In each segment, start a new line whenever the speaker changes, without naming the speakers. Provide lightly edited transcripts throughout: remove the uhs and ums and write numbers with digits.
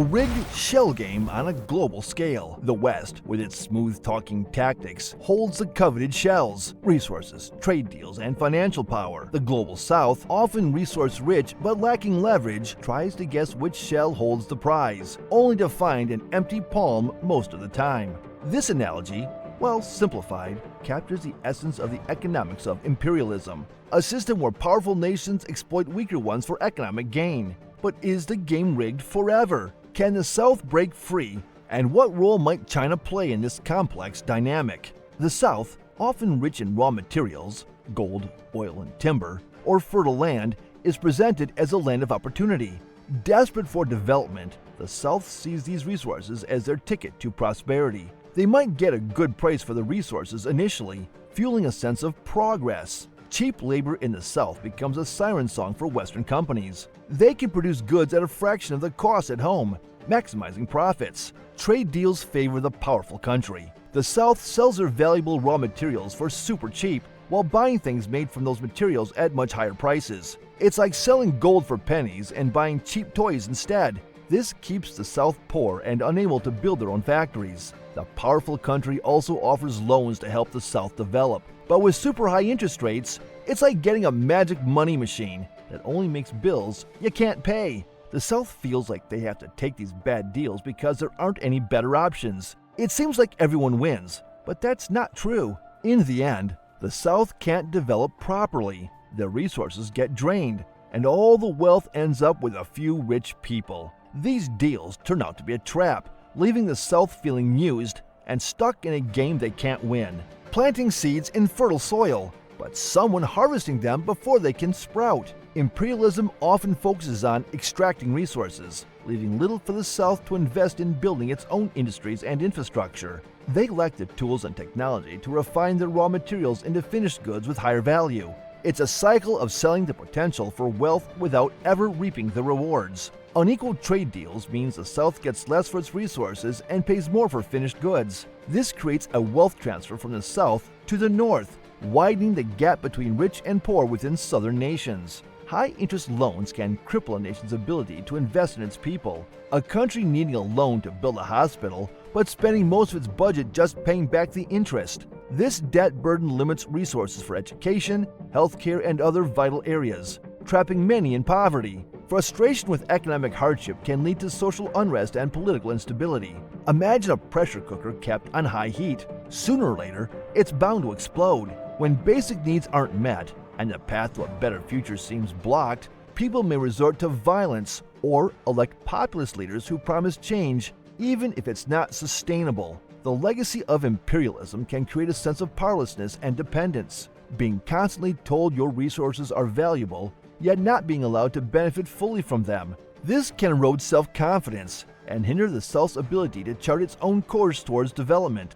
A rigged shell game on a global scale. The West, with its smooth-talking tactics, holds the coveted shells, resources, trade deals, and financial power. The global South, often resource-rich but lacking leverage, tries to guess which shell holds the prize, only to find an empty palm most of the time. This analogy, well simplified, captures the essence of the economics of imperialism, a system where powerful nations exploit weaker ones for economic gain. But is the game rigged forever? Can the South break free? And what role might China play in this complex dynamic? The South, often rich in raw materials, gold, oil, and timber, or fertile land, is presented as a land of opportunity. Desperate for development, the South sees these resources as their ticket to prosperity. They might get a good price for the resources initially, fueling a sense of progress. Cheap labor in the South becomes a siren song for Western companies. They can produce goods at a fraction of the cost at home, maximizing profits. Trade deals favor the powerful country. The South sells their valuable raw materials for super cheap, while buying things made from those materials at much higher prices. It's like selling gold for pennies and buying cheap toys instead. This keeps the South poor and unable to build their own factories. The powerful country also offers loans to help the South develop. But with super high interest rates, it's like getting a magic money machine that only makes bills you can't pay. The South feels like they have to take these bad deals because there aren't any better options. It seems like everyone wins, but that's not true. In the end, the South can't develop properly. Their resources get drained, and all the wealth ends up with a few rich people. These deals turn out to be a trap, leaving the South feeling used and stuck in a game they can't win. Planting seeds in fertile soil, but someone harvesting them before they can sprout. Imperialism often focuses on extracting resources, leaving little for the South to invest in building its own industries and infrastructure. They lack the tools and technology to refine their raw materials into finished goods with higher value. It's a cycle of selling the potential for wealth without ever reaping the rewards. Unequal trade deals means the South gets less for its resources and pays more for finished goods. This creates a wealth transfer from the South to the North, widening the gap between rich and poor within southern nations. High-interest loans can cripple a nation's ability to invest in its people. A country needing a loan to build a hospital, but spending most of its budget just paying back the interest. This debt burden limits resources for education, healthcare, and other vital areas, trapping many in poverty. Frustration with economic hardship can lead to social unrest and political instability. Imagine a pressure cooker kept on high heat. Sooner or later, it's bound to explode. When basic needs aren't met, and the path to a better future seems blocked, people may resort to violence or elect populist leaders who promise change, even if it's not sustainable. The legacy of imperialism can create a sense of powerlessness and dependence, being constantly told your resources are valuable, yet not being allowed to benefit fully from them. This can erode self-confidence and hinder the South's ability to chart its own course towards development.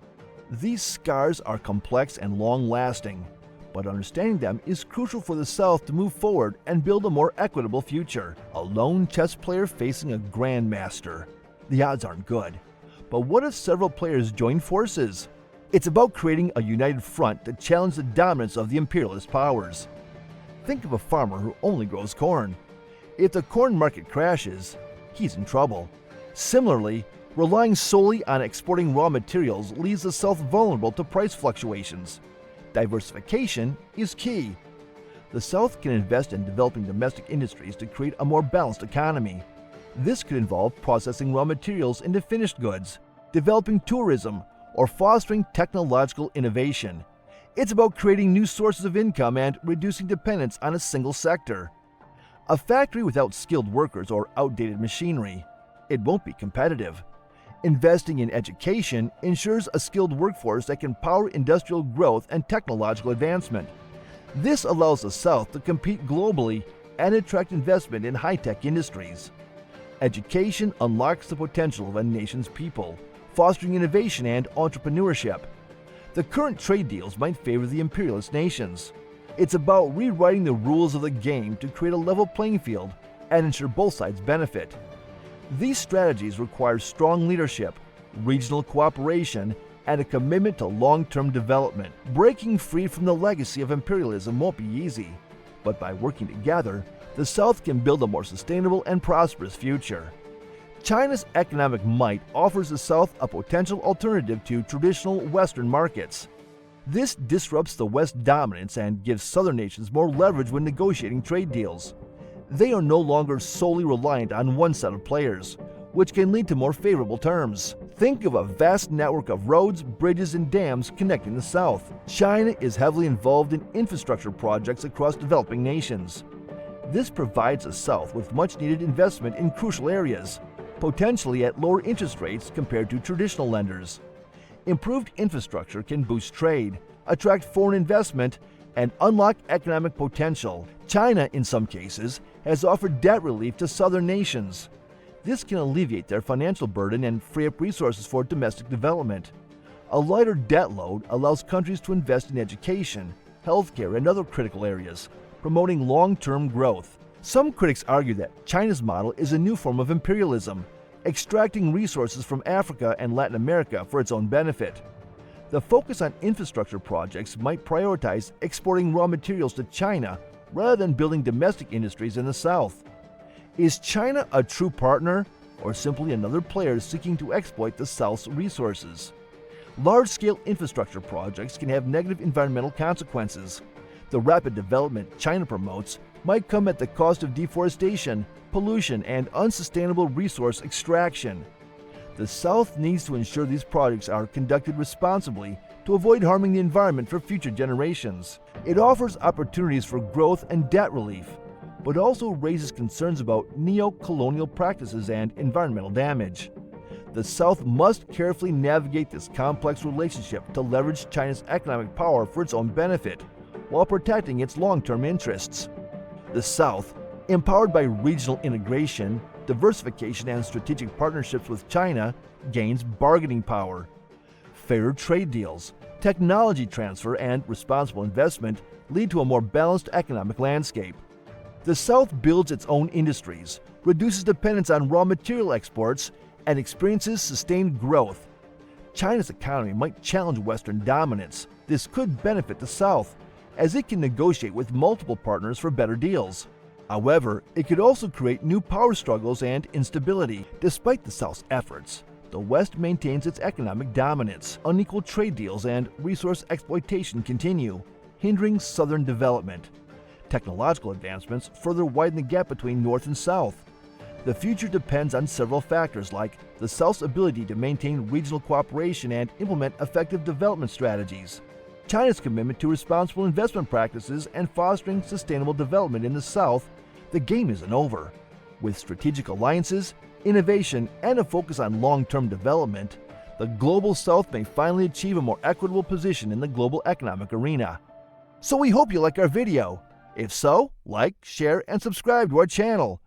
These scars are complex and long-lasting, but understanding them is crucial for the South to move forward and build a more equitable future. A lone chess player facing a grandmaster. The odds aren't good. But what if several players join forces? It's about creating a united front to challenge the dominance of the imperialist powers. Think of a farmer who only grows corn. If the corn market crashes, he's in trouble. Similarly, relying solely on exporting raw materials leaves the South vulnerable to price fluctuations. Diversification is key. The South can invest in developing domestic industries to create a more balanced economy. This could involve processing raw materials into finished goods, developing tourism, or fostering technological innovation. It's about creating new sources of income and reducing dependence on a single sector. A factory without skilled workers or outdated machinery, it won't be competitive. Investing in education ensures a skilled workforce that can power industrial growth and technological advancement. This allows the South to compete globally and attract investment in high-tech industries. Education unlocks the potential of a nation's people, fostering innovation and entrepreneurship. The current trade deals might favor the imperialist nations. It's about rewriting the rules of the game to create a level playing field and ensure both sides benefit. These strategies require strong leadership, regional cooperation, and a commitment to long-term development. Breaking free from the legacy of imperialism won't be easy, but by working together, the South can build a more sustainable and prosperous future. China's economic might offers the South a potential alternative to traditional Western markets. This disrupts the West's dominance and gives Southern nations more leverage when negotiating trade deals. They are no longer solely reliant on one set of players, which can lead to more favorable terms. Think of a vast network of roads, bridges, and dams connecting the South. China is heavily involved in infrastructure projects across developing nations. This provides the South with much-needed investment in crucial areas, potentially at lower interest rates compared to traditional lenders. Improved infrastructure can boost trade, attract foreign investment, and unlock economic potential. China, in some cases, has offered debt relief to Southern nations. This can alleviate their financial burden and free up resources for domestic development. A lighter debt load allows countries to invest in education, healthcare, and other critical areas, promoting long-term growth. Some critics argue that China's model is a new form of imperialism, extracting resources from Africa and Latin America for its own benefit. The focus on infrastructure projects might prioritize exporting raw materials to China rather than building domestic industries in the South. Is China a true partner, or simply another player seeking to exploit the South's resources? Large-scale infrastructure projects can have negative environmental consequences. The rapid development China promotes might come at the cost of deforestation, pollution, and unsustainable resource extraction. The South needs to ensure these projects are conducted responsibly to avoid harming the environment for future generations. It offers opportunities for growth and debt relief, but also raises concerns about neo-colonial practices and environmental damage. The South must carefully navigate this complex relationship to leverage China's economic power for its own benefit, while protecting its long-term interests. The South, empowered by regional integration, diversification, and strategic partnerships with China, gains bargaining power. Fairer trade deals, technology transfer, and responsible investment lead to a more balanced economic landscape. The South builds its own industries, reduces dependence on raw material exports, and experiences sustained growth. China's economy might challenge Western dominance. This could benefit the South, as it can negotiate with multiple partners for better deals. However, it could also create new power struggles and instability. Despite the South's efforts, the West maintains its economic dominance. Unequal trade deals and resource exploitation continue, hindering Southern development. Technological advancements further widen the gap between North and South. The future depends on several factors like the South's ability to maintain regional cooperation and implement effective development strategies, China's commitment to responsible investment practices, and fostering sustainable development in the South. The game isn't over. With strategic alliances, innovation, and a focus on long-term development, the global South may finally achieve a more equitable position in the global economic arena. So we hope you like our video. If so, like, share, and subscribe to our channel.